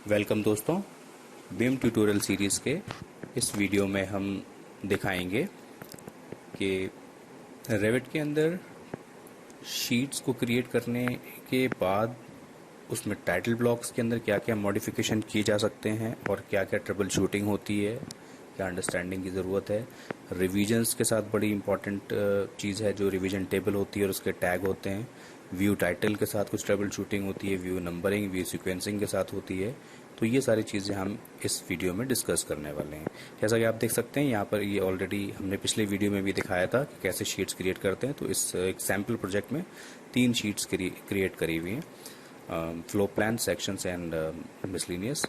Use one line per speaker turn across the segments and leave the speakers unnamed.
Welcome दोस्तों, beam tutorial series के इस वीडियो में हम दिखाएंगे कि रेविट के अंदर शीट्स को क्रिएट करने के बाद उसमें टाइटल ब्लॉक्स के अंदर क्या क्या मॉडिफिकेशन किए जा सकते हैं और क्या क्या ट्रबल शूटिंग होती है, क्या अंडरस्टैंडिंग की ज़रूरत है। रिवीजन्स के साथ बड़ी इंपॉर्टेंट चीज़ है जो रिवीजन टेबल होती है और उसके टैग होते हैं। व्यू टाइटल के साथ कुछ ट्रबल शूटिंग होती है, व्यू नंबरिंग, व्यू सीक्वेंसिंग के साथ होती है। तो ये सारी चीज़ें हम इस वीडियो में डिस्कस करने वाले हैं। जैसा कि आप देख सकते हैं यहाँ पर ये ऑलरेडी हमने पिछले वीडियो में भी दिखाया था कि कैसे शीट्स क्रिएट करते हैं। तो इस एक सैम्पल प्रोजेक्ट में 3 शीट्स क्रिएट करी हुई हैं, flow plan, sections and miscellaneous.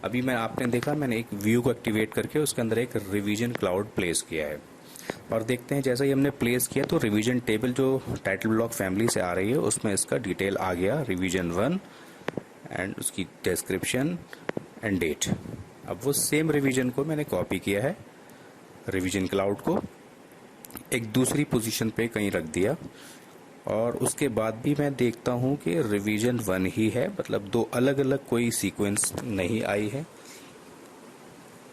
अभी आपने देखा मैंने एक व्यू को एक्टिवेट करके उसके अंदर एक रिवीजन क्लाउड प्लेस किया है और देखते हैं जैसा ही हमने प्लेस किया तो रिवीजन टेबल जो टाइटल ब्लॉक फैमिली से आ रही है उसमें इसका डिटेल आ गया, रिवीजन 1 एंड उसकी डिस्क्रिप्शन एंड डेट। अब वो सेम रिवीजन को मैंने कॉपी किया है, रिवीजन क्लाउड को एक दूसरी पोजीशन पे कहीं रख दिया और उसके बाद भी मैं देखता हूं कि रिवीजन 1 ही है, मतलब 2 अलग अलग कोई सीक्वेंस नहीं आई है।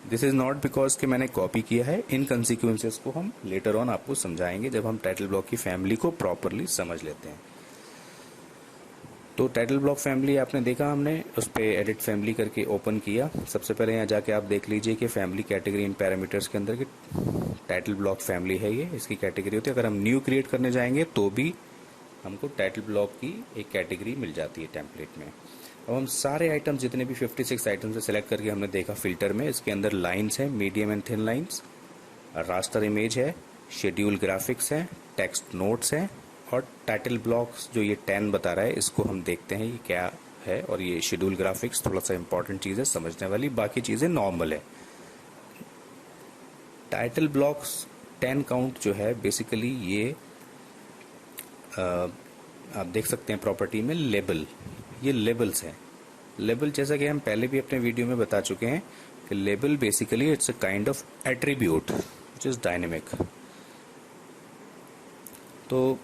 दिस इज नॉट बिकॉज कि मैंने कॉपी किया है, इन कंसिक्वेंसेस को हम लेटर ऑन आपको समझाएंगे जब हम टाइटल ब्लॉक की फैमिली को प्रॉपरली समझ लेते हैं। तो टाइटल ब्लॉक फैमिली आपने देखा, हमने उस पर एडिट फैमिली करके ओपन किया। सबसे पहले यहाँ जाके आप देख लीजिए कि फैमिली कैटेगरी इन पैरामीटर्स के अंदर की टाइटल ब्लॉक फैमिली है, ये इसकी कैटेगरी होती है। अगर हम न्यू क्रिएट करने जाएंगे तो भी हमको टाइटल ब्लॉक की एक कैटेगरी मिल जाती है टेम्पलेट में। अब हम सारे आइटम्स जितने भी 56 आइटम्स से सिलेक्ट करके हमने देखा फिल्टर में, इसके अंदर लाइंस है, medium and thin lines, raster image है, शेड्यूल ग्राफिक्स है, टेक्स्ट नोट्स है और टाइटल ब्लॉक्स जो ये 10 बता रहा है इसको हम देखते हैं ये क्या है। और ये शेड्यूल ग्राफिक्स थोड़ा सा इंपॉर्टेंट चीज़ है समझने वाली, बाकी चीज़ें नॉर्मल है। टाइटल ब्लॉक्स 10 काउंट जो है बेसिकली ये आप देख सकते हैं प्रॉपर्टी में लेबल, ये लेबल्स हैं। लेबल जैसा कि हम पहले भी अपने वीडियो में बता चुके हैं कि label basically it's a kind of attribute which is dynamic. तो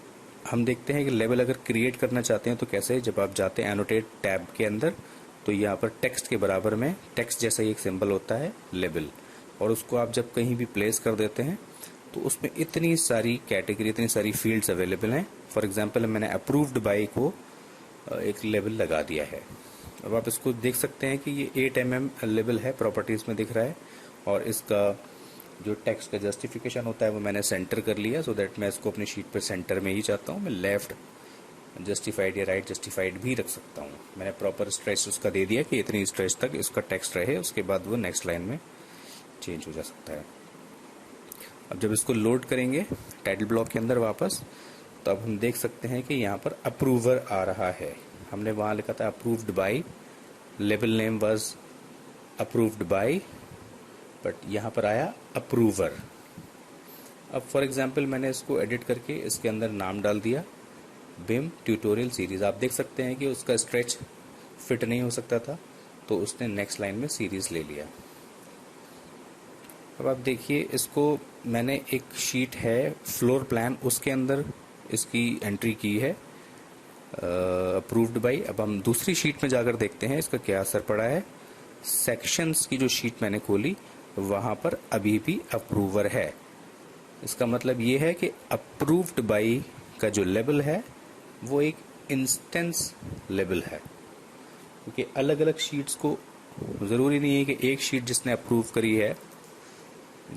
हम देखते हैं कि लेबल अगर क्रिएट करना चाहते हैं तो कैसे, जब आप जाते हैं एनोटेट टैब के अंदर तो यहाँ पर टेक्स्ट के बराबर में टेक्स्ट जैसा ही एक सिंबल होता है लेबल, और उसको आप जब कहीं भी प्लेस कर देते हैं तो उसमें इतनी सारी कैटेगरी, इतनी सारी फील्ड्स अवेलेबल हैं। फॉर एग्जांपल मैंने अप्रूव्ड बाय को एक लेबल लगा दिया है। अब आप इसको देख सकते हैं कि ये 8 mm लेबल है, प्रॉपर्टीज में दिख रहा है, और इसका जो टेक्स्ट का जस्टिफिकेशन होता है वो मैंने सेंटर कर लिया सो दैट मैं इसको अपनी शीट पर सेंटर में ही चाहता हूँ। मैं लेफ्ट जस्टिफाइड या राइट जस्टिफाइड भी रख सकता हूँ। मैंने प्रॉपर स्ट्रेच उसका दे दिया कि इतनी स्ट्रेच तक इसका टेक्स्ट रहे, उसके बाद वो नेक्स्ट लाइन में चेंज हो जा सकता है। अब जब इसको लोड करेंगे टाइटल ब्लॉक के अंदर वापस, तो अब हम देख सकते हैं कि यहाँ पर अप्रूवर आ रहा है। हमने वहाँ लिखा था approved by, label name was approved by, but यहाँ पर आया अप्रूवर। अब फॉर एग्जांपल मैंने इसको एडिट करके इसके अंदर नाम डाल दिया बीम ट्यूटोरियल सीरीज। आप देख सकते हैं कि उसका स्ट्रेच फिट नहीं हो सकता था तो उसने नेक्स्ट लाइन में सीरीज ले लिया। अब आप देखिए इसको मैंने एक शीट है फ्लोर प्लान, उसके अंदर इसकी एंट्री की है अप्रूव्ड बाय। अब हम दूसरी शीट में जाकर देखते हैं इसका क्या असर पड़ा है। सेक्शंस की जो शीट मैंने खोली वहां पर अभी भी अप्रूवर है। इसका मतलब ये है कि अप्रूव्ड बाय का जो लेबल है वो एक इंस्टेंस लेबल है, क्योंकि अलग अलग शीट्स को जरूरी नहीं है कि एक शीट जिसने अप्रूव करी है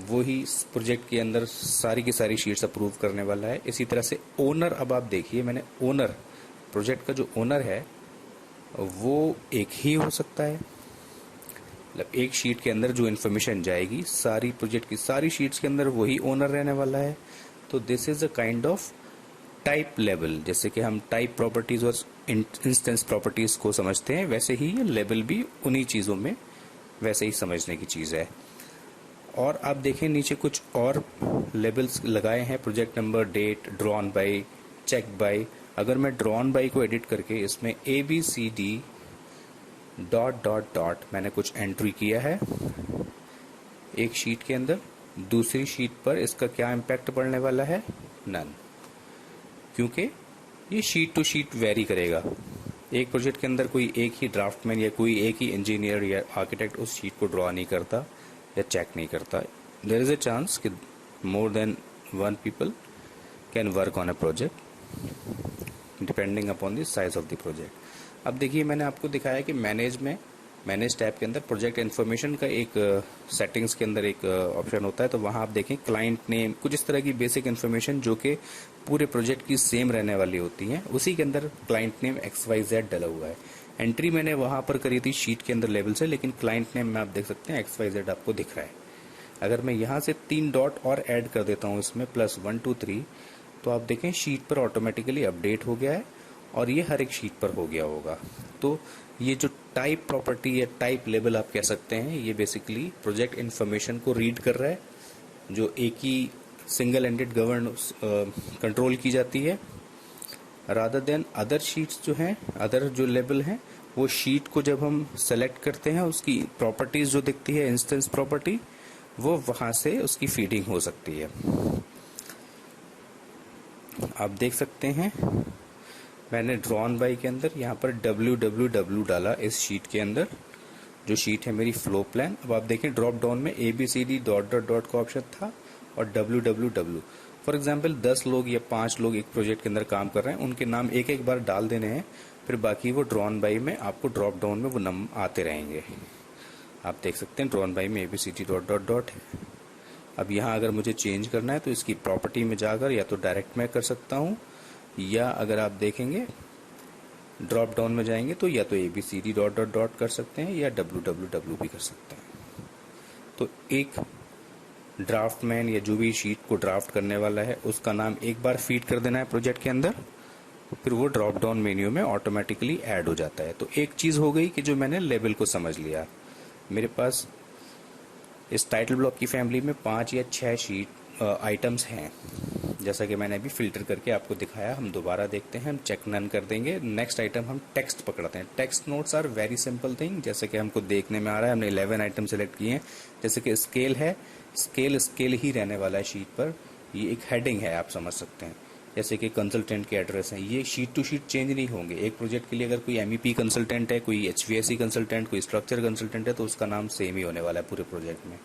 वो ही प्रोजेक्ट के अंदर सारी की सारी शीट्स अप्रूव करने वाला है। इसी तरह से ओनर, अब आप देखिए मैंने ओनर, प्रोजेक्ट का जो ओनर है वो एक ही हो सकता है। मतलब एक शीट के अंदर जो इन्फॉर्मेशन जाएगी सारी प्रोजेक्ट की सारी शीट्स के अंदर वही ओनर रहने वाला है। तो this is a kind of type label. जैसे कि हम टाइप प्रॉपर्टीज और इंस्टेंस प्रॉपर्टीज को समझते हैं, वैसे ही ये लेबल भी उन्हीं चीजों में वैसे ही समझने की चीज है। और आप देखें नीचे कुछ और लेबल्स लगाए हैं, project number, date, drawn by, check by. अगर मैं ड्रॉन बाय को एडिट करके इसमें ABCD डॉट डॉट डॉट मैंने कुछ एंट्री किया है एक शीट के अंदर, दूसरी शीट पर इसका क्या इम्पैक्ट पड़ने वाला है, नन, क्योंकि ये शीट टू शीट वेरी करेगा। एक प्रोजेक्ट के अंदर कोई एक ही ड्राफ्टमैन या कोई एक ही इंजीनियर या आर्किटेक्ट उस शीट को ड्रॉ नहीं करता या चेक नहीं करता. देयर इज अ चांस कि more than one people can work on a project depending upon the size of the project. अब देखिए, मैंने आपको दिखाया कि मैनेज टैब के अंदर प्रोजेक्ट इन्फॉर्मेशन का एक सेटिंग्स के अंदर एक ऑप्शन होता है. तो वहां आप देखें क्लाइंट नेम, कुछ इस तरह की बेसिक इन्फॉर्मेशन जो कि पूरे प्रोजेक्ट की सेम रहने वाली होती हैं, उसी के अंदर क्लाइंट नेम XYZ डला हुआ है. एंट्री मैंने वहां पर करी थी शीट के अंदर लेवल से, लेकिन क्लाइंट नेम में आप देख सकते हैं XYZ आपको दिख रहा है. अगर मैं यहाँ से 3 डॉट और ऐड कर देता हूँ इसमें +1 2 3, तो आप देखें शीट पर ऑटोमेटिकली अपडेट हो गया है और ये हर एक शीट पर हो गया होगा. तो ये जो टाइप प्रॉपर्टी या टाइप लेबल आप कह सकते हैं, ये बेसिकली प्रोजेक्ट इन्फॉर्मेशन को रीड कर रहा है, जो एक ही सिंगल एंडेड गवर्न कंट्रोल की जाती है, रादर देन अदर शीट्स जो हैं, अदर जो लेबल हैं, वो शीट को जब हम सेलेक्ट करते हैं उसकी प्रॉपर्टीज जो दिखती है इंस्टेंस प्रॉपर्टी, वो वहां से उसकी फीडिंग हो सकती है. आप देख सकते हैं मैंने ड्रॉन बाई के अंदर यहाँ पर www डाला इस शीट के अंदर, जो शीट है मेरी फ्लो प्लान. अब आप देखें ड्रॉप डाउन में ABCD ... का ऑप्शन था और www. फॉर एग्जाम्पल 10 लोग या 5 लोग एक प्रोजेक्ट के अंदर काम कर रहे हैं, उनके नाम एक एक बार डाल देने हैं, फिर बाकी वो ड्रॉन बाई में आपको ड्रॉप डाउन में वो नाम आते रहेंगे. आप देख सकते हैं ड्रॉन बाई में ABCD ... है. अब यहाँ अगर मुझे चेंज करना है तो इसकी प्रॉपर्टी में जाकर या तो डायरेक्ट मैं कर सकता हूँ, या अगर आप देखेंगे ड्रॉप डाउन में जाएंगे तो या तो ABCD ... कर सकते हैं या www भी कर सकते हैं. तो एक ड्राफ्टमैन या जो भी शीट को ड्राफ्ट करने वाला है उसका नाम एक बार फीड कर देना है प्रोजेक्ट के अंदर, फिर वो ड्रॉप डाउन मेन्यू में ऑटोमेटिकली ऐड हो जाता है. तो एक चीज हो गई कि जो मैंने लेबल को समझ लिया. मेरे पास इस टाइटल ब्लॉक की फैमिली में 5 या 6 शीट आइटम्स हैं, जैसा कि मैंने अभी फिल्टर करके आपको दिखाया. हम दोबारा देखते हैं, हम चेक नन कर देंगे. नेक्स्ट आइटम हम टेक्स्ट पकड़ते हैं. Text notes are very simple thing, जैसे कि हमको देखने में आ रहा है. हमने 11 आइटम सेलेक्ट किए हैं. जैसे कि स्केल है, स्केल ही रहने वाला है शीट पर. ये एक हेडिंग है, आप समझ सकते हैं. जैसे कि कंसल्टेंट के एड्रेस हैं, ये शीट टू शीट चेंज नहीं होंगे. एक प्रोजेक्ट के लिए अगर कोई MEP कंसल्टेंट है, कोई HVAC कंसल्टेंट, कोई स्ट्रक्चर कंसल्टेंट है, तो उसका नाम सेम ही होने वाला है पूरे प्रोजेक्ट में.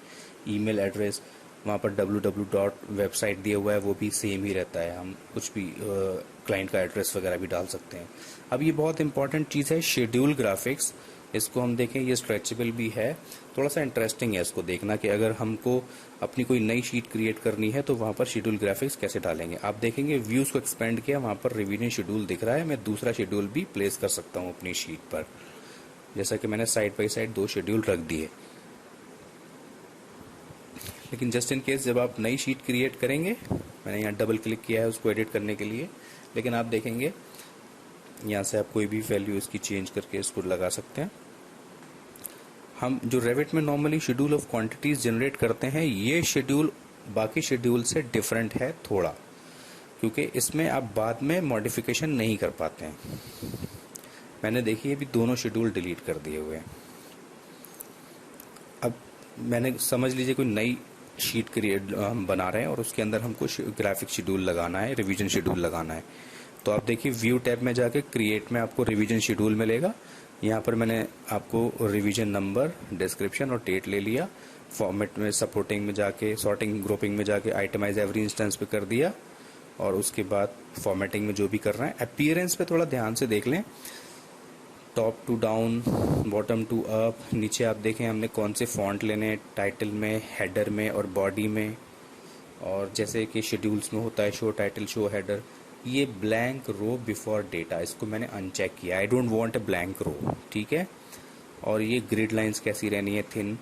ईमेल एड्रेस वहाँ पर www.website दिया हुआ है, वो भी सेम ही रहता है. हम कुछ भी क्लाइंट का एड्रेस वगैरह भी डाल सकते हैं. अब ये बहुत इंपॉर्टेंट चीज़ है शेड्यूल ग्राफिक्स. इसको हम देखें, ये स्ट्रेचेबल भी है. थोड़ा सा इंटरेस्टिंग है इसको देखना कि अगर हमको अपनी कोई नई शीट क्रिएट करनी है तो वहाँ पर शेड्यूल ग्राफिक्स कैसे डालेंगे. आप देखेंगे व्यूज को एक्सपेंड किया, वहाँ पर रिवीजन शेड्यूल दिख रहा है. मैं दूसरा शेड्यूल भी प्लेस कर सकता हूँ अपनी शीट पर, जैसा कि मैंने साइड बाई साइड 2 शेड्यूल रख दिए. लेकिन जस्ट इन केस जब आप नई शीट क्रिएट करेंगे, मैंने यहाँ डबल क्लिक किया है उसको एडिट करने के लिए, लेकिन आप देखेंगे यहाँ से आप कोई भी वैल्यू इसकी चेंज करके इसको लगा सकते हैं. हम जो रेविट में normally schedule of quantities generate करते हैं, ये शेड्यूल बाकी शेड्यूल से डिफरेंट है थोड़ा, क्योंकि इसमें आप बाद में मॉडिफिकेशन नहीं कर पाते हैं. मैंने देखिए अभी दोनों शेड्यूल डिलीट कर दिए हुए हैं. अब मैंने समझ लीजिए कोई नई शीट क्रिएट हम बना रहे हैं और उसके अंदर हमको ग्राफिक शेड्यूल लगाना है, रिवीजन शेड्यूल लगाना है. तो आप देखिए व्यू टैब में जाके क्रिएट में आपको रिवीजन शेड्यूल मिलेगा. यहाँ पर मैंने आपको रिवीजन नंबर, डिस्क्रिप्शन और डेट ले लिया. फॉर्मेट में सपोर्टिंग में जाके, सॉर्टिंग ग्रुपिंग में जाके आइटमाइज एवरी इंस्टेंस पे कर दिया, और उसके बाद फॉर्मेटिंग में जो भी कर रहे हैं. अपीयरेंस पे थोड़ा ध्यान से देख लें, top to down, bottom to up. नीचे आप देखें हमने कौन से फॉन्ट लेने हैं, टाइटल में, हेडर में और बॉडी में. और जैसे कि शेड्यूल्स में होता है शो टाइटल, शो हेडर. ये ब्लैंक रो बिफोर डेटा, इसको मैंने अनचेक किया. I don't want a blank row, ठीक है. और ये ग्रिड लाइंस कैसी रहनी है, थिन.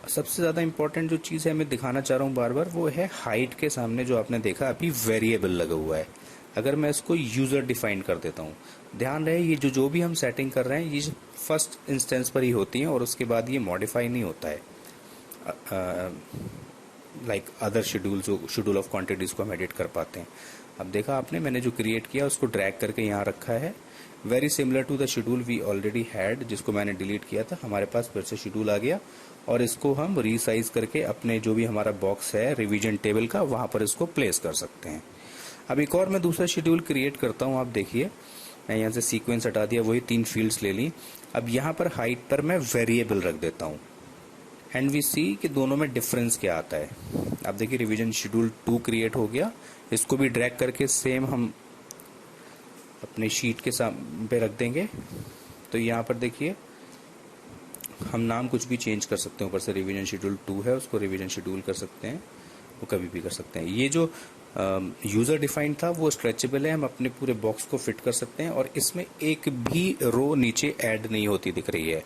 सबसे ज्यादा इंपॉर्टेंट जो चीज है मैं दिखाना चाह रहा हूँ बार बार, वो है हाइट के सामने जो आपने देखा अभी वेरिएबल लगा हुआ है. अगर मैं इसको यूजर डिफाइन कर देता हूँ, ध्यान रहे ये जो भी हम सेटिंग कर रहे हैं ये फर्स्ट इंस्टेंस पर ही होती हैं और उसके बाद ये मॉडिफाई नहीं होता है. लाइक अदर शेड्यूल, जो शेड्यूल ऑफ क्वांटिटीज को हम एडिट कर पाते हैं. अब देखा आपने, मैंने जो क्रिएट किया उसको ड्रैग करके यहाँ रखा है. Very similar to the schedule we already had, जिसको मैंने डिलीट किया था. हमारे पास फिर से शेड्यूल आ गया और इसको हम रीसाइज करके अपने जो भी हमारा बॉक्स है रिवीजन टेबल का, वहां पर इसको प्लेस कर सकते हैं. अब एक और मैं दूसरा शेड्यूल क्रिएट करता हूँ. आप देखिए मैं यहाँ से सीक्वेंस हटा दिया, वही 3 फील्ड्स ले ली। अब यहाँ पर हाइट पर मैं वेरिएबल रख देता हूँ एंड वी सी कि दोनों में डिफरेंस क्या आता है। अब देखिए रिवीजन शेड्यूल 2 क्रिएट हो गया। इसको भी ड्रैग करके सेम हम अपने शीट के पे रख देंगे। तो यहाँ पर देखिए हम नाम कुछ भी चेंज कर सकते हैं, ऊपर से रिवीजन शेड्यूल 2 है उसको रिवीजन शेड्यूल कर सकते हैं, वो कभी भी कर सकते हैं। ये जो यूजर डिफाइंड था वो स्ट्रेचेबल है, हम अपने पूरे बॉक्स को फिट कर सकते हैं और इसमें एक भी रो नीचे ऐड नहीं होती दिख रही है।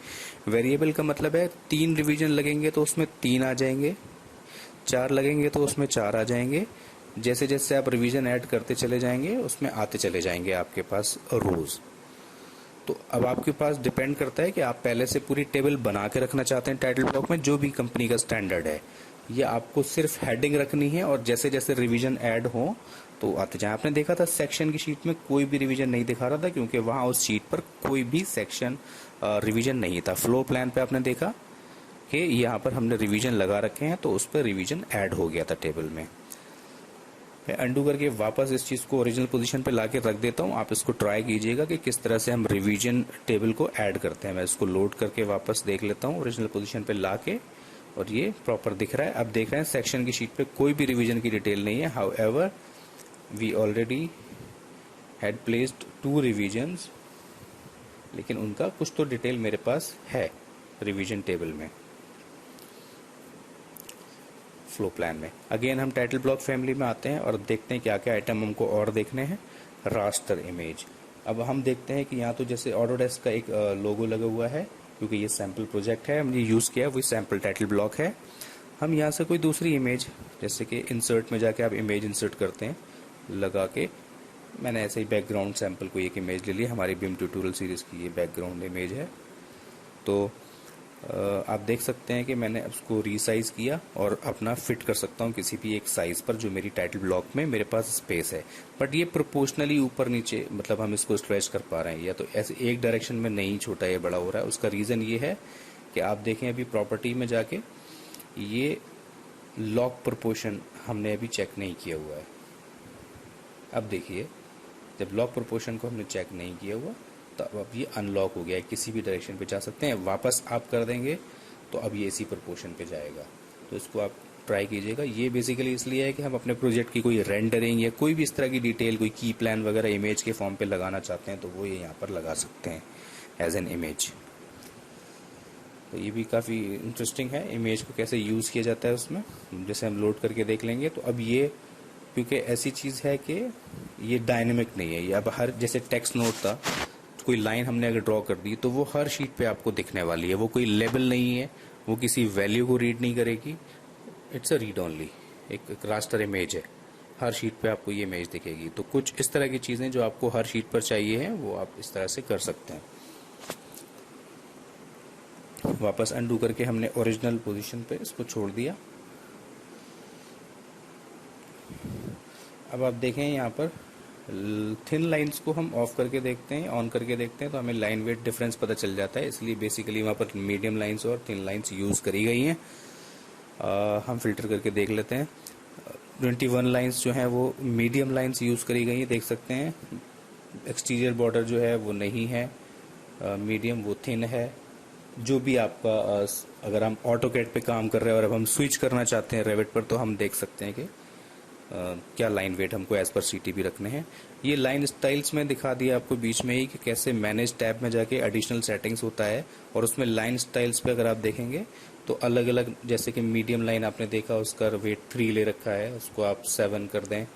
वेरिएबल का मतलब है 3 रिवीजन लगेंगे तो उसमें 3 आ जाएंगे, 4 लगेंगे तो उसमें 4 आ जाएंगे। जैसे जैसे आप रिवीजन ऐड करते चले जाएंगे उसमें आते चले जाएंगे आपके पास रोज। तो अब आपके पास डिपेंड करता है कि आप पहले से पूरी टेबल बना के रखना चाहते हैं टाइटल ब्लॉक में, जो भी कंपनी का स्टैंडर्ड है, या आपको सिर्फ हेडिंग रखनी है और जैसे जैसे रिवीजन ऐड हो तो आते जाए। आपने देखा था सेक्शन की शीट में कोई भी रिवीजन नहीं दिखा रहा था क्योंकि वहां उस शीट पर कोई भी सेक्शन रिवीजन नहीं था। फ्लोर प्लान पे आपने देखा कि यहाँ पर हमने रिवीजन लगा रखे हैं तो उस पर रिवीजन ऐड हो गया था टेबल में। मैं अंडू करके वापस इस चीज को ओरिजिनल पोजीशन पे लाके रख देता हूँ। आप इसको ट्राई कीजिएगा कि किस तरह से हम रिवीजन टेबल को ऐड करते हैं। मैं इसको लोड करके वापस देख लेता हूँ ओरिजिनल पोजीशन पे लाके, और ये प्रॉपर दिख रहा है। अब देख रहे हैं सेक्शन की शीट पे कोई भी रिवीजन की डिटेल नहीं है। However we already had placed 2 revisions, लेकिन उनका कुछ तो डिटेल मेरे पास है रिवीजन टेबल में, फ्लो प्लान में। अगेन हम टाइटल ब्लॉक फैमिली में आते हैं और देखते हैं क्या क्या आइटम हमको और देखने हैं। Raster image. अब हम देखते हैं कि यहाँ तो जैसे ऑटोडेस्क का एक लोगो लगा हुआ है, क्योंकि ये सैम्पल प्रोजेक्ट है, हमने यूज किया वही सैम्पल टाइटल ब्लॉक है। हम यहाँ से कोई दूसरी इमेज, जैसे कि इंसर्ट में जाके आप इमेज इंसर्ट करते हैं लगा के, मैंने ऐसे ही बैकग्राउंड सैम्पल को एक इमेज ले ली, हमारी बीम ट्यूटोरियल सीरीज की ये बैकग्राउंड इमेज है। तो आप देख सकते हैं कि मैंने उसको रीसाइज किया और अपना फिट कर सकता हूँ किसी भी एक साइज पर जो मेरी टाइटल ब्लॉक में मेरे पास स्पेस है। बट ये प्रोपोर्शनली ऊपर नीचे, मतलब हम इसको स्ट्रेच कर पा रहे हैं, या तो ऐसे एक डायरेक्शन में नहीं छोटा या बड़ा हो रहा है। उसका रीजन ये है कि आप देखें अभी प्रॉपर्टी में जाके ये लॉक प्रोपोर्शन हमने अभी चेक नहीं किया हुआ है। अब देखिए जब लॉक प्रोपोर्शन को हमने चेक नहीं किया हुआ तो अब ये अनलॉक हो गया है, किसी भी डायरेक्शन पे जा सकते हैं। वापस आप कर देंगे तो अब ये इसी प्रोपोर्शन पे जाएगा। तो इसको आप ट्राई कीजिएगा। ये बेसिकली इसलिए है कि हम अपने प्रोजेक्ट की कोई रेंडरिंग या कोई भी इस तरह की डिटेल, कोई की प्लान वगैरह इमेज के फॉर्म पे लगाना चाहते हैं तो वो ये यहाँ पर लगा सकते हैं एज एन इमेज। तो ये भी काफ़ी इंटरेस्टिंग है, इमेज को कैसे यूज़ किया जाता है उसमें, जैसे हम लोड करके देख लेंगे। तो अब ये क्योंकि ऐसी चीज़ है कि ये डायनेमिक नहीं है, ये अब हर, जैसे टेक्स्ट नोट था, कोई लाइन हमने अगर ड्रॉ कर दी तो वो हर शीट पे आपको दिखने वाली है। वो कोई लेबल नहीं है, वो किसी वैल्यू को रीड नहीं करेगी, इट्स अ रीड ओनली, एक रास्टर इमेज है, हर शीट पे आपको ये इमेज दिखेगी। तो कुछ इस तरह की चीज़ें जो आपको हर शीट पर चाहिए हैं वो आप इस तरह से कर सकते हैं। वापस अनडू करके हमने ओरिजिनल पोजीशन पे इसको छोड़ दिया। अब आप देखें यहाँ पर थिन लाइंस को हम ऑफ करके देखते हैं, ऑन करके देखते हैं तो हमें लाइन वेट डिफरेंस पता चल जाता है। इसलिए बेसिकली वहाँ पर मीडियम लाइंस और थिन लाइंस यूज करी गई हैं। हम फिल्टर करके देख लेते हैं। 21 लाइंस जो हैं वो मीडियम लाइंस यूज करी गई हैं, देख सकते हैं। एक्सटीरियर बॉर्डर जो है वो नहीं है मीडियम, वो थिन है। जो भी आपका अगर हम ऑटोकैड पे काम कर रहे हैं और अब हम स्विच करना चाहते हैं रेविट पर, तो हम देख सकते हैं कि क्या लाइन वेट हमको एज पर सीटीबी रखने हैं। ये लाइन स्टाइल्स में दिखा दिया आपको बीच में ही कि कैसे मैनेज टैब में जाके एडिशनल सेटिंग्स होता है, और उसमें लाइन स्टाइल्स पे अगर आप देखेंगे तो अलग अलग, जैसे कि मीडियम लाइन आपने देखा उसका वेट 3 ले रखा है, उसको आप 7 कर दें।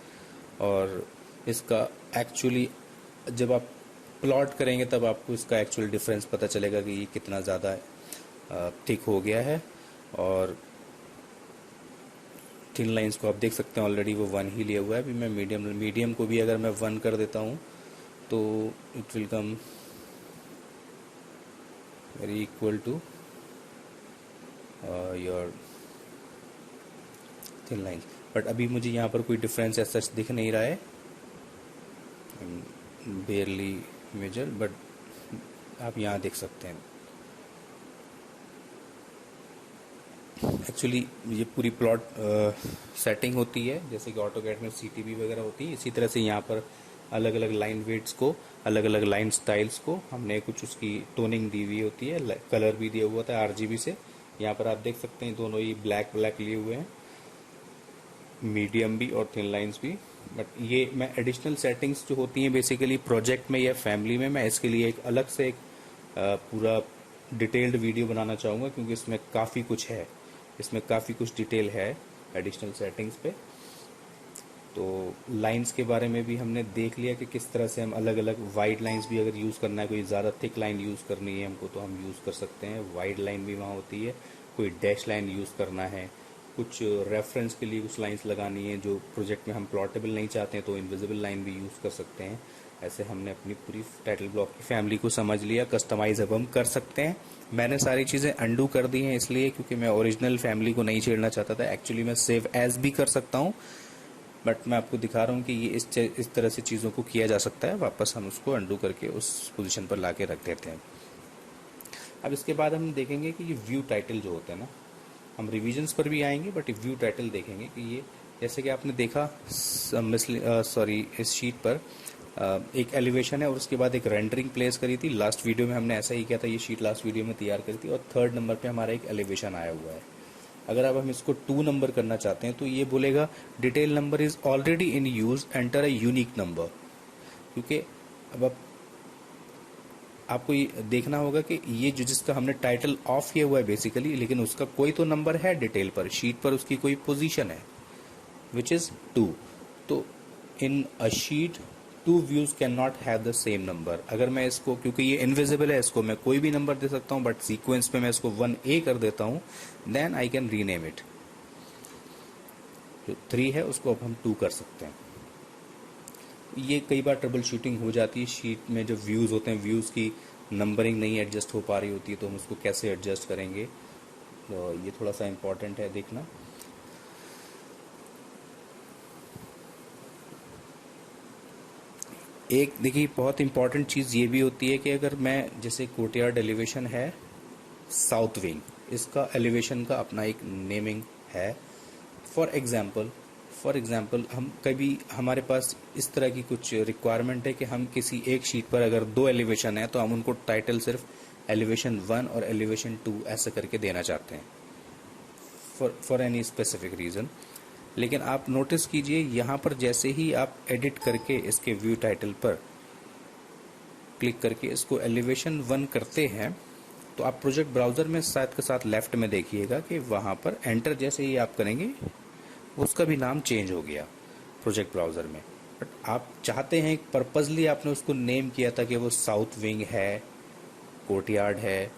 और इसका एक्चुअली जब आप प्लॉट करेंगे तब आपको इसका एक्चुअल डिफरेंस पता चलेगा कि ये कितना ज़्यादा थिक हो गया है। और थिन लाइंस को आप देख सकते हैं ऑलरेडी वो 1 ही लिया हुआ है। अभी मैं मीडियम को भी अगर मैं 1 कर देता हूँ तो it will come very equal to your thin lines. But अभी मुझे यहाँ पर कोई डिफरेंस ऐसा दिख नहीं रहा है, बेयरली मेजर, बट आप यहाँ देख सकते हैं। एक्चुअली ये पूरी प्लॉट सेटिंग होती है, जैसे कि ऑटोकैड में सीटीबी वगैरह होती है, इसी तरह से यहाँ पर अलग अलग लाइन वेट्स को अलग अलग लाइन स्टाइल्स को हमने कुछ उसकी टोनिंग दी हुई होती है, कलर भी दिया हुआ था आरजीबी से। यहाँ पर आप देख सकते हैं दोनों ही ब्लैक ब्लैक लिए हुए हैं, मीडियम भी और थिन लाइंस भी। बट ये मैं एडिशनल सेटिंग्स जो होती हैं बेसिकली प्रोजेक्ट में या फैमिली में, मैं इसके लिए एक अलग से एक पूरा डिटेल्ड वीडियो बनाना चाहूँगा, क्योंकि इसमें काफ़ी कुछ है, इसमें काफ़ी कुछ डिटेल है एडिशनल सेटिंग्स पे। तो लाइंस के बारे में भी हमने देख लिया कि किस तरह से हम अलग अलग वाइड लाइंस भी अगर यूज़ करना है, कोई ज़्यादा थिक लाइन यूज़ करनी है हमको तो हम यूज़ कर सकते हैं, वाइड लाइन भी वहाँ होती है। कोई डैश लाइन यूज़ करना है, कुछ रेफरेंस के लिए कुछ लाइंस लगानी है, जो प्रोजेक्ट में हम प्लॉटेबल नहीं चाहते हैं तो इनविजिबल लाइन भी यूज़ कर सकते हैं। ऐसे हमने अपनी पूरी टाइटल ब्लॉक की फैमिली को समझ लिया, कस्टमाइज अब हम कर सकते हैं। मैंने सारी चीज़ें अंडू कर दी हैं इसलिए क्योंकि मैं ओरिजिनल फैमिली को नहीं छेड़ना चाहता था। एक्चुअली मैं सेव एज भी कर सकता हूँ, बट मैं आपको दिखा रहा हूँ कि ये इस तरह से चीज़ों को किया जा सकता है। वापस हम उसको अंडू करके उस पोजीशन पर ला के रख देते हैं। अब इसके बाद हम देखेंगे कि ये व्यू टाइटल जो होते हैं ना, हम रिविजन्स पर भी आएंगे, बट व्यू टाइटल देखेंगे कि ये जैसे कि आपने देखा इस शीट पर एक एलिवेशन है और उसके बाद एक रेंडरिंग प्लेस करी थी। लास्ट वीडियो में हमने ऐसा ही किया था, ये शीट लास्ट वीडियो में तैयार करी थी और 3rd नंबर पे हमारा एक एलिवेशन आया हुआ है। अगर अब हम इसको 2 नंबर करना चाहते हैं तो ये बोलेगा detail number is already in use, enter a unique number. क्योंकि अब आपको ये देखना होगा कि ये जो जिसका हमने टाइटल ऑफ किया हुआ है बेसिकली, लेकिन उसका कोई तो नंबर है डिटेल पर, शीट पर उसकी कोई पोजीशन है विच इज 2। तो in a sheet 2 views can not have the same number. अगर मैं इसको, क्योंकि ये इनविजिबल है, इसको मैं कोई भी नंबर दे सकता हूं, बट सीक्वेंस पे मैं इसको 1A कर देता हूं, then I can rename it. जो 3 है उसको अब हम 2 कर सकते हैं। ये कई बार ट्रबल शूटिंग हो जाती है, शीट में जो व्यूज़ होते हैं, व्यूज़ की नंबरिंग नहीं एडजस्ट हो पा रही होती है, तो हम उसको कैसे एडजस्ट करेंगे, तो ये थोड़ा सा इम्पॉर्टेंट है देखना। एक देखिए बहुत इम्पॉर्टेंट चीज़ ये भी होती है कि अगर मैं, जैसे कोर्टयार्ड एलिवेशन है साउथ विंग, इसका एलिवेशन का अपना एक नेमिंग है। फॉर एग्जाम्पल हम कभी, हमारे पास इस तरह की कुछ रिक्वायरमेंट है कि हम किसी एक शीट पर अगर 2 एलिवेशन है तो हम उनको टाइटल सिर्फ एलिवेशन 1 और एलिवेशन 2 ऐसा करके देना चाहते हैं फॉर एनी स्पेसिफिक रीज़न। लेकिन आप नोटिस कीजिए यहाँ पर जैसे ही आप एडिट करके इसके व्यू टाइटल पर क्लिक करके इसको एलिवेशन 1 करते हैं, तो आप प्रोजेक्ट ब्राउज़र में साथ के साथ लेफ्ट में देखिएगा कि वहाँ पर एंटर जैसे ही आप करेंगे उसका भी नाम चेंज हो गया प्रोजेक्ट ब्राउज़र में। बट आप चाहते हैं, पर्पजली आपने उसको नेम किया था कि वो साउथ विंग है, कोर्टयार्ड है,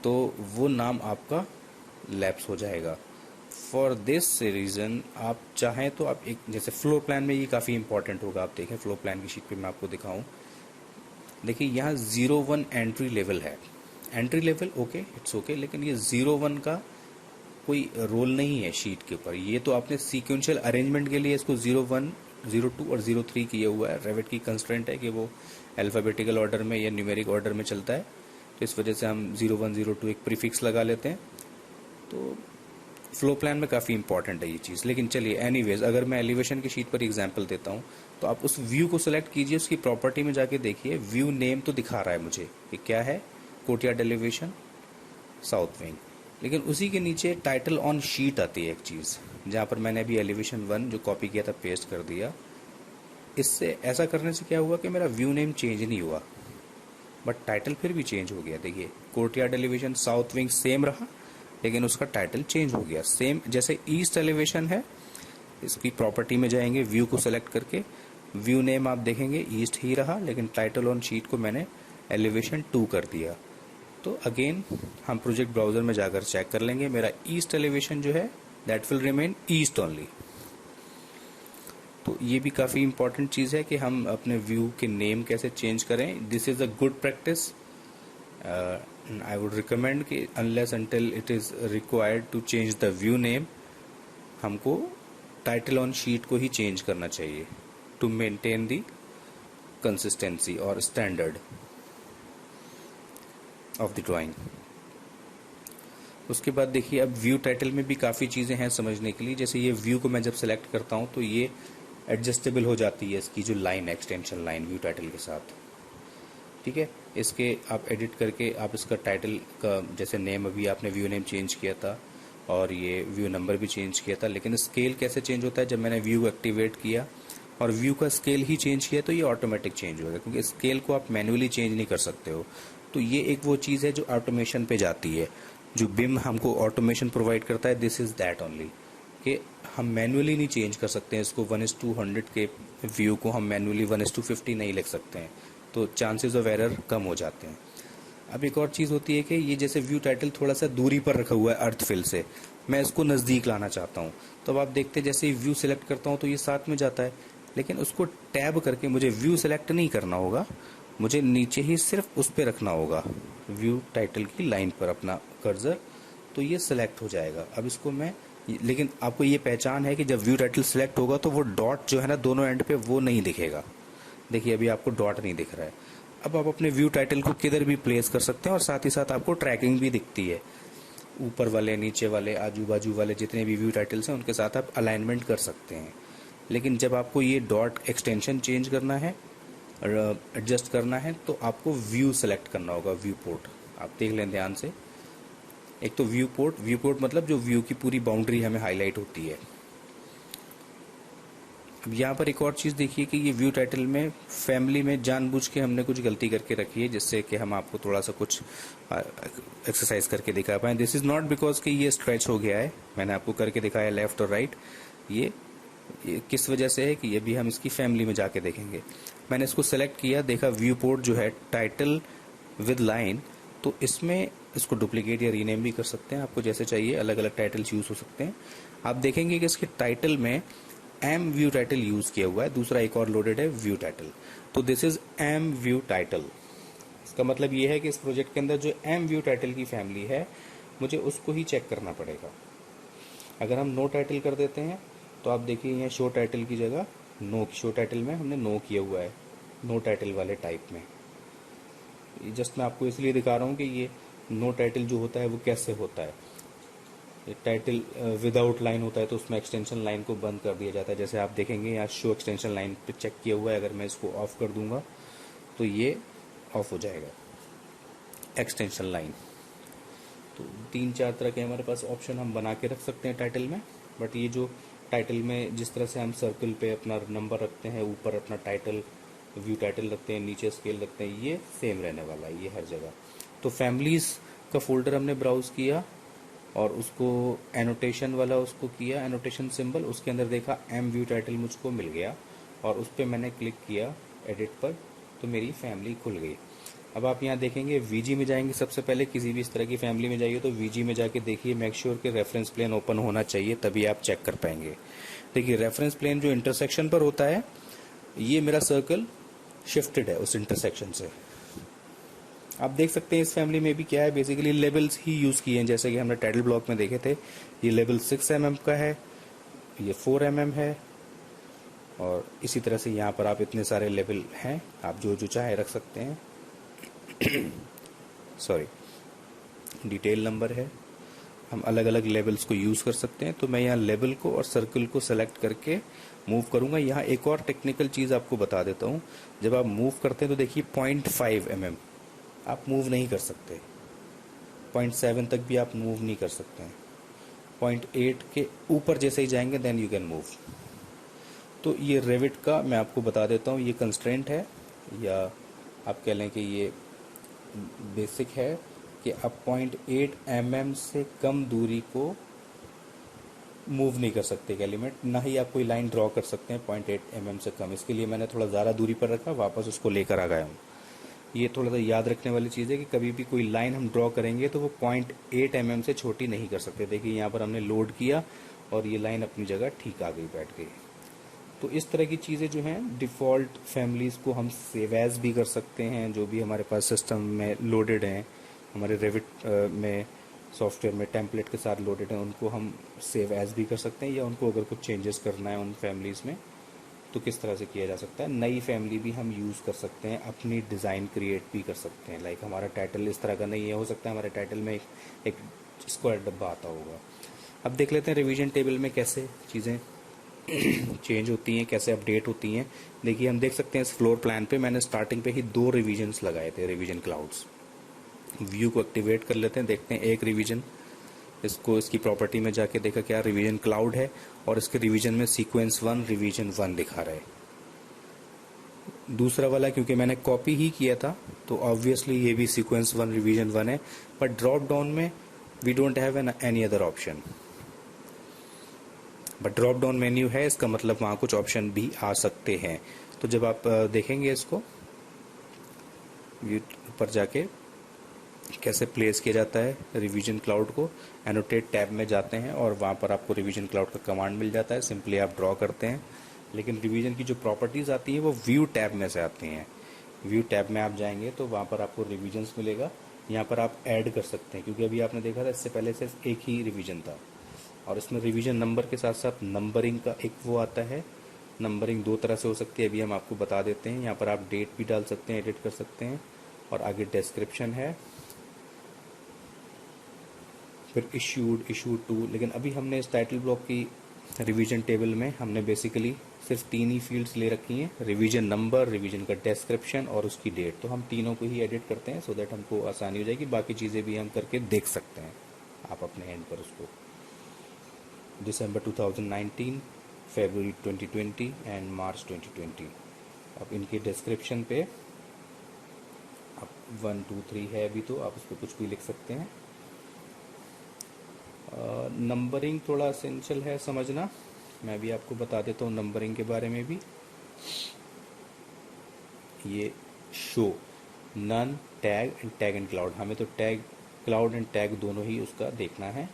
तो वो नाम आपका लैप्स हो जाएगा। फॉर दिस रीज़न आप चाहें तो आप एक, जैसे फ्लोर प्लान में ये काफ़ी इंपॉर्टेंट होगा, आप देखें फ्लोर प्लान की शीट पे मैं आपको दिखाऊं। देखिए यहाँ 0-1 एंट्री लेवल है, entry level okay, it's okay, लेकिन ये 0-1 का कोई रोल नहीं है शीट के ऊपर। ये तो आपने सीक्वेंशियल अरेंजमेंट के लिए इसको 0-1, 0-2 और 0-3 किया हुआ है। रेविट की कंस्ट्रेंट है कि वो अल्फाबेटिकल ऑर्डर में या न्यूमेरिक ऑर्डर में चलता है, तो इस वजह से हम 0-1, 0-2 एक प्रीफिक्स लगा लेते हैं। तो फ्लो प्लान में काफ़ी इंपॉर्टेंट है ये चीज़। लेकिन चलिए एनीवेज, अगर मैं एलिवेशन की शीट पर एग्जांपल देता हूँ, तो आप उस व्यू को सिलेक्ट कीजिए, उसकी प्रॉपर्टी में जाके देखिए, व्यू नेम तो दिखा रहा है मुझे कि क्या है, कोर्टयार्ड एलिवेशन साउथ विंग, लेकिन उसी के नीचे टाइटल ऑन शीट आती है एक चीज़, जहाँ पर मैंने अभी एलिवेशन 1 जो कॉपी किया था पेस्ट कर दिया। इससे ऐसा करने से क्या हुआ कि मेरा व्यू नेम चेंज नहीं हुआ, बट टाइटल फिर भी चेंज हो गया। देखिए courtyard elevation south wing same रहा, लेकिन उसका टाइटल चेंज हो गया। सेम जैसे ईस्ट एलिवेशन है, इसकी प्रॉपर्टी में जाएंगे, व्यू को सेलेक्ट करके व्यू नेम आप देखेंगे ईस्ट ही रहा, लेकिन टाइटल ऑन शीट को मैंने एलिवेशन 2 कर दिया। तो अगेन हम प्रोजेक्ट ब्राउजर में जाकर चेक कर लेंगे, मेरा ईस्ट एलिवेशन जो है that will remain east only. तो ये भी काफ़ी इंपॉर्टेंट चीज़ है कि हम अपने व्यू के नेम कैसे चेंज करें। This is a good practice. I would recommend कि unless until it is required to change the view name, हमको टाइटल ऑन शीट को ही चेंज करना चाहिए टू मेंटेन द कंसिस्टेंसी और स्टैंडर्ड ऑफ द ड्राइंग। उसके बाद देखिए अब व्यू टाइटल में भी काफ़ी चीज़ें हैं समझने के लिए। जैसे ये व्यू को मैं जब सेलेक्ट करता हूँ तो ये एडजस्टेबल हो जाती है, इसकी जो line, extension line view title के साथ। ठीक है। इसके आप एडिट करके आप इसका टाइटल का जैसे नेम, अभी आपने व्यू नेम चेंज किया था और ये व्यू नंबर भी चेंज किया था, लेकिन स्केल कैसे चेंज होता है, जब मैंने व्यू एक्टिवेट किया और व्यू का स्केल ही चेंज किया तो ये ऑटोमेटिक चेंज होगा, क्योंकि स्केल को आप मैन्युअली चेंज नहीं कर सकते हो। तो ये एक वो चीज़ है जो ऑटोमेशन पे जाती है, जो बिम हमको ऑटोमेशन प्रोवाइड करता है, दिस इज दैट ओनली, कि हम मैन्युअली नहीं चेंज कर सकते हैं इसको। 1:100 के व्यू को हम मैन्युअली 1:50 नहीं लिख सकते हैं, तो चांसेस ऑफ एरर कम हो जाते हैं। अब एक और चीज़ होती है कि ये जैसे व्यू टाइटल थोड़ा सा दूरी पर रखा हुआ है अर्थ फिल से, मैं इसको नज़दीक लाना चाहता हूँ, तो अब आप देखते हैं जैसे ही व्यू सिलेक्ट करता हूँ तो ये साथ में जाता है, लेकिन उसको टैब करके मुझे व्यू सिलेक्ट नहीं करना होगा, मुझे नीचे ही सिर्फ उस पर रखना होगा, व्यू टाइटल की लाइन पर अपना कर्सर, तो ये सिलेक्ट हो जाएगा। अब इसको मैं, लेकिन आपको ये पहचान है कि जब व्यू टाइटल सिलेक्ट होगा तो वो डॉट जो है ना दोनों एंड पे वो नहीं दिखेगा। देखिए अभी आपको डॉट नहीं दिख रहा है। अब आप अपने व्यू टाइटल को किधर भी प्लेस कर सकते हैं और साथ ही साथ आपको ट्रैकिंग भी दिखती है, ऊपर वाले, नीचे वाले, आजू बाजू वाले जितने भी व्यू टाइटल्स हैं उनके साथ आप अलाइनमेंट कर सकते हैं। लेकिन जब आपको ये डॉट एक्सटेंशन चेंज करना है और एडजस्ट करना है तो आपको व्यू सेलेक्ट करना होगा, व्यू पोर्ट। आप देख लें ध्यान से, एक तो व्यू पोर्ट मतलब जो व्यू की पूरी बाउंड्री हमें हाईलाइट होती है। अब यहाँ पर एक और चीज़ देखिए कि ये व्यू टाइटल में फैमिली में जानबूझ के हमने कुछ गलती करके रखी है, जिससे कि हम आपको थोड़ा सा कुछ एक्सरसाइज करके दिखा पाए। दिस इज नॉट बिकॉज कि ये स्ट्रेच हो गया है, मैंने आपको करके दिखाया लेफ्ट और राइट, ये किस वजह से है कि ये भी हम इसकी फैमिली में जाके देखेंगे। मैंने इसको सेलेक्ट किया, देखा व्यू पोर्ट जो है टाइटल विद लाइन, तो इसमें इसको डुप्लीकेट या रीनेम भी कर सकते हैं, आपको जैसे चाहिए अलग अलग टाइटल्स यूज हो सकते हैं। आप देखेंगे कि इसके टाइटल में एम व्यू टाइटल यूज किया हुआ है, दूसरा एक और लोडेड है व्यू टाइटल, तो this is M view title. इसका मतलब ये है कि इस प्रोजेक्ट के अंदर जो एम व्यू टाइटल की फैमिली है मुझे उसको ही चेक करना पड़ेगा। अगर हम नो टाइटल कर देते हैं तो आप देखिए यहाँ शो टाइटल की जगह नो, शो टाइटल में हमने नो किया हुआ है, नो टाइटल वाले टाइप में। जस्ट मैं आपको इसलिए दिखा रहा हूँ कि ये नो टाइटल जो होता है वो कैसे होता है। टाइटल विदाउट लाइन होता है तो उसमें एक्सटेंशन लाइन को बंद कर दिया जाता है, जैसे आप देखेंगे यहाँ शो एक्सटेंशन लाइन पे चेक किया हुआ है, अगर मैं इसको ऑफ कर दूंगा तो ये ऑफ हो जाएगा एक्सटेंशन लाइन। तो 3-4 तरह के हमारे पास ऑप्शन हम बना के रख सकते हैं टाइटल में, बट ये जो टाइटल में जिस तरह से हम सर्कल पे अपना नंबर रखते हैं, ऊपर अपना टाइटल व्यू टाइटल रखते हैं, नीचे स्केल रखते हैं, ये सेम रहने वाला है ये हर जगह। तो फैमिलीज का फोल्डर हमने ब्राउज किया और उसको एनोटेशन वाला उसको किया, एनोटेशन सिंबल, उसके अंदर देखा एम व्यू टाइटल मुझको मिल गया और उस पर मैंने क्लिक किया एडिट पर, तो मेरी फैमिली खुल गई। अब आप यहाँ देखेंगे वीजी में जाएंगे, सबसे पहले किसी भी इस तरह की फैमिली में जाइए तो वीजी में जाके देखिए, मेक श्योर कि रेफरेंस प्लेन ओपन होना चाहिए, तभी आप चेक कर पाएंगे। देखिए रेफरेंस प्लेन जो इंटरसेक्शन पर होता है, ये मेरा सर्कल शिफ्टेड है उस इंटरसेक्शन से। आप देख सकते हैं इस फैमिली में भी क्या है, बेसिकली लेवल्स ही यूज किए हैं, जैसे कि हमने टाइटल ब्लॉक में देखे थे। ये लेवल 6 mm का है, ये 4 mm है, और इसी तरह से यहाँ पर आप इतने सारे लेवल हैं, आप जो जो चाहे रख सकते हैं। सॉरी, डिटेल नंबर है, हम अलग अलग लेवल्स को यूज कर सकते हैं। तो मैं यहाँ लेवल को और सर्कल को सेलेक्ट करके मूव करूंगा। यहाँ एक और टेक्निकल चीज आपको बता देता हूँ, जब आप मूव करते हैं तो देखिए 0.5 mm आप मूव नहीं कर सकते, 0.7 तक भी आप मूव नहीं कर सकते हैं, 0.8 के ऊपर जैसे ही जाएंगे देन यू कैन मूव। तो ये रेविट का मैं आपको बता देता हूँ, ये कंस्ट्रेंट है, या आप कह लें कि ये बेसिक है कि आप 0.8 mm से कम दूरी को मूव नहीं कर सकते एक एलिमेंट, ना ही आप कोई लाइन ड्रॉ कर सकते हैं 0.8 mm से कम। इसके लिए मैंने थोड़ा ज़्यादा दूरी पर रखा, वापस उसको लेकर आ गया हूँ। ये थोड़ा सा याद रखने वाली चीज़ है कि कभी भी कोई लाइन हम ड्रॉ करेंगे तो वो 0.8 mm से छोटी नहीं कर सकते। देखिए यहाँ पर हमने लोड किया और ये लाइन अपनी जगह ठीक आ गई, बैठ गई। तो इस तरह की चीज़ें जो हैं, डिफ़ॉल्ट फैमिलीज़ को हम सेव एज भी कर सकते हैं, जो भी हमारे पास सिस्टम में लोडेड हैं, हमारे रेविट में सॉफ्टवेयर में टेम्पलेट के साथ लोडेड हैं, उनको हम सेव एज भी कर सकते हैं, या उनको अगर कुछ चेंजेस करना है उन फैमिलीज़ में तो किस तरह से किया जा सकता है। नई फैमिली भी हम यूज़ कर सकते हैं, अपनी डिज़ाइन क्रिएट भी कर सकते हैं। लाइक हमारा टाइटल इस तरह का नहीं है, हो सकता है हमारे टाइटल में एक स्क्वायर डब्बा आता होगा। अब देख लेते हैं रिवीजन टेबल में कैसे चीज़ें चेंज होती हैं, कैसे अपडेट होती हैं। देखिए हम देख सकते हैं इस फ्लोर प्लान पे मैंने स्टार्टिंग पे ही 2 रिवीजन्स लगाए थे, रिवीजन क्लाउड्स। व्यू को एक्टिवेट कर लेते हैं, देखते हैं एक रिवीजन, इसको इसकी प्रॉपर्टी में जाके देखा क्या रिवीजन क्लाउड है, और इसके रिवीजन में सीक्वेंस 1 रिवीजन 1 दिखा रहा है। दूसरा वाला क्योंकि मैंने कॉपी ही किया था तो ऑब्वियसली ये भी सीक्वेंस 1 रिवीजन 1 है, बट ड्रॉप डाउन में we don't have any other option. But drop down menu है, इसका मतलब वहाँ कुछ ऑप्शन भी आ सकते हैं। तो जब आप देखेंगे इसको व्यू ऊपर जाके कैसे प्लेस किया जाता है रिवीजन क्लाउड को, एनोटेट टैब में जाते हैं और वहाँ पर आपको रिवीजन क्लाउड का कमांड मिल जाता है, सिंपली आप ड्रॉ करते हैं। लेकिन रिवीजन की जो प्रॉपर्टीज़ आती हैं वो व्यू टैब में से आती हैं। व्यू टैब में आप जाएंगे तो वहाँ पर आपको रिवीजन्स मिलेगा, यहाँ पर आप ऐड कर सकते हैं, क्योंकि अभी आपने देखा था इससे पहले सिर्फ एक ही रिवीजन था, और इसमें रिवीजन नंबर के साथ साथ नंबरिंग का एक वो आता है। नंबरिंग 2 तरह से हो सकती है, अभी हम आपको बता देते हैं। यहाँ पर आप डेट भी डाल सकते हैं, एडिट कर सकते हैं, और आगे डिस्क्रिप्शन है, फिर इशूड टू। लेकिन अभी हमने इस टाइटल ब्लॉक की रिवीजन टेबल में हमने बेसिकली सिर्फ 3 ही फील्ड्स ले रखी हैं, रिवीजन नंबर, रिवीजन का डिस्क्रिप्शन और उसकी डेट। तो हम तीनों को ही एडिट करते हैं सो दैट हमको आसानी हो जाएगी, बाकी चीज़ें भी हम करके देख सकते हैं आप अपने एंड पर उसको। दिसंबर 2019, फरवरी 2020 एंड मार्च 2020। अब इनके डिस्क्रिप्शन पे आप 1 2 3 है अभी, तो आप उस पर कुछ भी लिख सकते हैं। नंबरिंग थोड़ा एसेंशियल है समझना, मैं भी आपको बता देता हूँ नंबरिंग के बारे में भी। ये show none tag and cloud, हमें तो टैग क्लाउड एंड टैग दोनों ही उसका देखना है।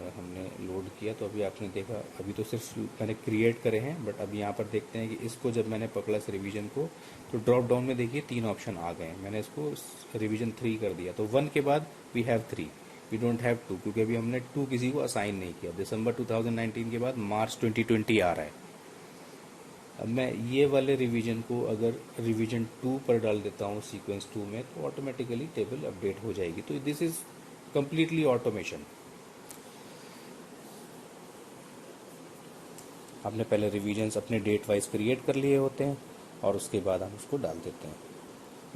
हमने लोड किया तो अभी आपने देखा, अभी तो सिर्फ मैंने क्रिएट करे हैं, बट अभी यहाँ पर देखते हैं कि इसको जब मैंने पकड़ा इस रिवीजन को तो ड्रॉप डाउन में देखिए 3 ऑप्शन आ गए। मैंने इसको रिवीजन 3 कर दिया, तो 1 के बाद we have 3, we don't have 2, क्योंकि अभी हमने 2 किसी को असाइन नहीं किया। दिसंबर 2019 के बाद मार्च 2020 आ रहा है। अब मैं ये वाले रिवीजन को अगर रिवीजन 2 पर डाल देता हूँ सीक्वेंस 2 में, तो ऑटोमेटिकली टेबल अपडेट हो जाएगी। तो दिस इज कंप्लीटली ऑटोमेशन। आपने पहले रिवीजन्स अपने डेट वाइज क्रिएट कर लिए होते हैं और उसके बाद हम उसको डाल देते हैं।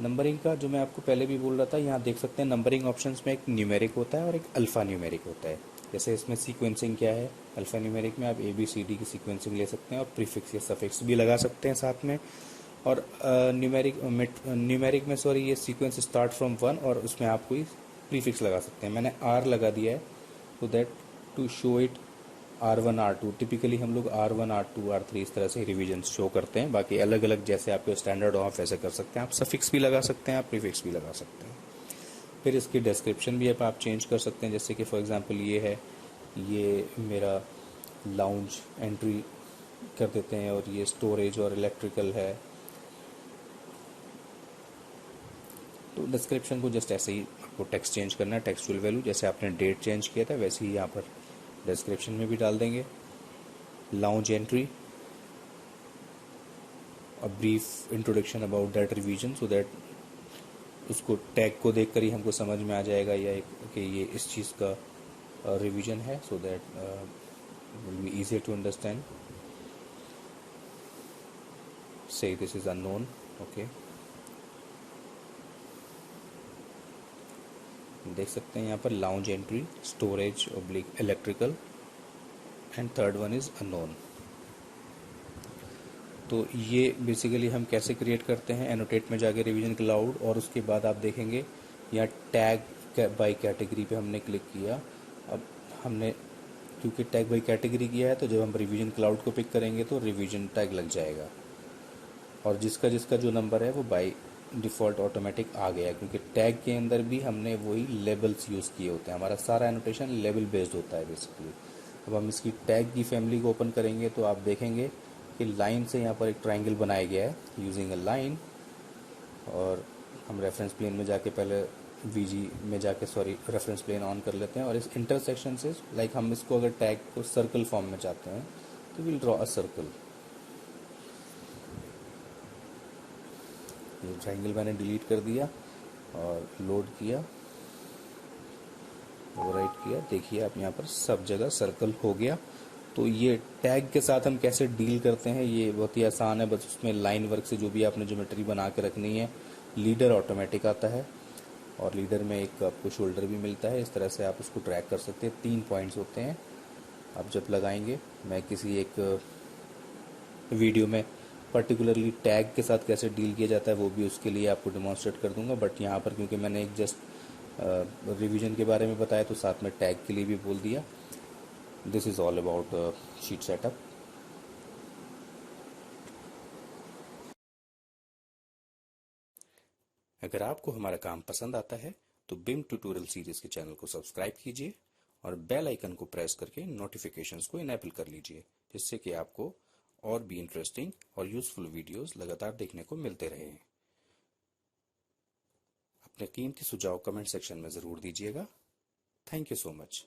नंबरिंग का जो मैं आपको पहले भी बोल रहा था, यहाँ देख सकते हैं नंबरिंग ऑप्शंस में एक न्यूमेरिक होता है और एक अल्फ़ा न्यूमेरिक होता है। जैसे इसमें सीक्वेंसिंग क्या है, अल्फ़ा न्यूमेरिक में आप ABCD की सीक्वेंसिंग ले सकते हैं और प्रीफिक्स या सफिक्स भी लगा सकते हैं साथ में। और न्यूमेरिक में सॉरी ये सीक्वेंस स्टार्ट फ्रॉम 1 और उसमें आप कोई प्रीफिक्स लगा सकते हैं। मैंने R लगा दिया है तो that to show it R1 R2। Typically हम लोग R1 R2 R3 इस तरह से रिवीजन शो करते हैं। बाकी अलग अलग जैसे आपके स्टैंडर्ड ऑफ वैसे कर सकते हैं, आप सफिक्स भी लगा सकते हैं, आप प्रीफिक्स भी लगा सकते हैं। फिर इसकी डिस्क्रिप्शन भी आप चेंज कर सकते हैं, जैसे कि फॉर एग्जांपल ये है, ये मेरा लाउंज एंट्री कर देते हैं और ये स्टोरेज और इलेक्ट्रिकल है। तो डिस्क्रिप्शन को जस्ट ऐसे ही आपको टेक्स्ट चेंज करना है, टेक्सचुअल वैल्यू जैसे आपने डेट चेंज किया था वैसे ही यहाँ पर डिस्क्रिप्शन में भी डाल देंगे। Lounge entry, a brief introduction about that revision, so that उसको टैग को देखकर ही हमको समझ में आ जाएगा या कि ये इस चीज़ का रिवीजन है, so that will be easier to understand. Say this is unknown, okay. देख सकते हैं यहाँ पर lounge entry, storage oblique electrical and third one is unknown. तो ये बेसिकली हम कैसे क्रिएट करते हैं, एनोटेट में जाके रिवीजन क्लाउड, और उसके बाद आप देखेंगे यहाँ टैग बाय कैटेगरी पे हमने क्लिक किया। अब हमने क्योंकि टैग बाय कैटेगरी किया है तो जब हम रिवीजन क्लाउड को पिक करेंगे तो रिवीजन टैग लग जाएगा, और जिसका जिसका जो नंबर है वो बाय डिफ़ॉल्ट ऑटोमेटिक आ गया, क्योंकि टैग के अंदर भी हमने वही लेबल्स यूज़ किए होते हैं। हमारा सारा एनोटेशन लेबल बेस्ड होता है बेसिकली। अब हम इसकी टैग की फैमिली को ओपन करेंगे तो आप देखेंगे कि लाइन से यहाँ पर एक ट्राइंगल बनाया गया है यूजिंग अ लाइन, और हम रेफरेंस प्लेन में जाके पहले VG में जाके रेफरेंस प्लेन ऑन कर लेते हैं, और इस इंटरसेक्शन से लाइक हम इसको अगर टैग को सर्कल फॉर्म में चाहते हैं तो विल ड्रॉ अ सर्कल। ये ट्राइंगल मैंने डिलीट कर दिया और लोड किया, ओवरराइट किया। देखिए आप यहाँ पर सब जगह सर्कल हो गया, तो ये टैग के साथ हम कैसे डील करते हैं ये बहुत ही आसान है। बस उसमें लाइन वर्क से जो भी आपने ज्योमेट्री बना के रखनी है, लीडर ऑटोमेटिक आता है और लीडर में एक आपको शोल्डर भी मिलता है। इस तरह से आप उसको ट्रैक कर सकते हैं। 3 पॉइंट्स होते हैं। आप जब लगाएंगे, मैं किसी एक वीडियो में पर्टिकुलरली टैग के साथ कैसे डील किया जाता है वो भी उसके लिए आपको डिमॉन्स्ट्रेट कर दूंगा। बट यहाँ पर क्योंकि मैंने एक जस्ट रिवीजन के बारे में बताया तो साथ में टैग के लिए भी बोल दिया। This is all about sheet setup. अगर आपको हमारा काम पसंद आता है तो बिम ट्यूटोरियल सीरीज के चैनल को सब्सक्राइब कीजिए और बेल आइकन को प्रेस करके नोटिफिकेशंस को इनेबल कर लीजिए, जिससे कि आपको और भी इंटरेस्टिंग और यूजफुल वीडियोस लगातार देखने को मिलते रहें। अपने कीमती सुझाव कमेंट सेक्शन में ज़रूर दीजिएगा। Thank you so much.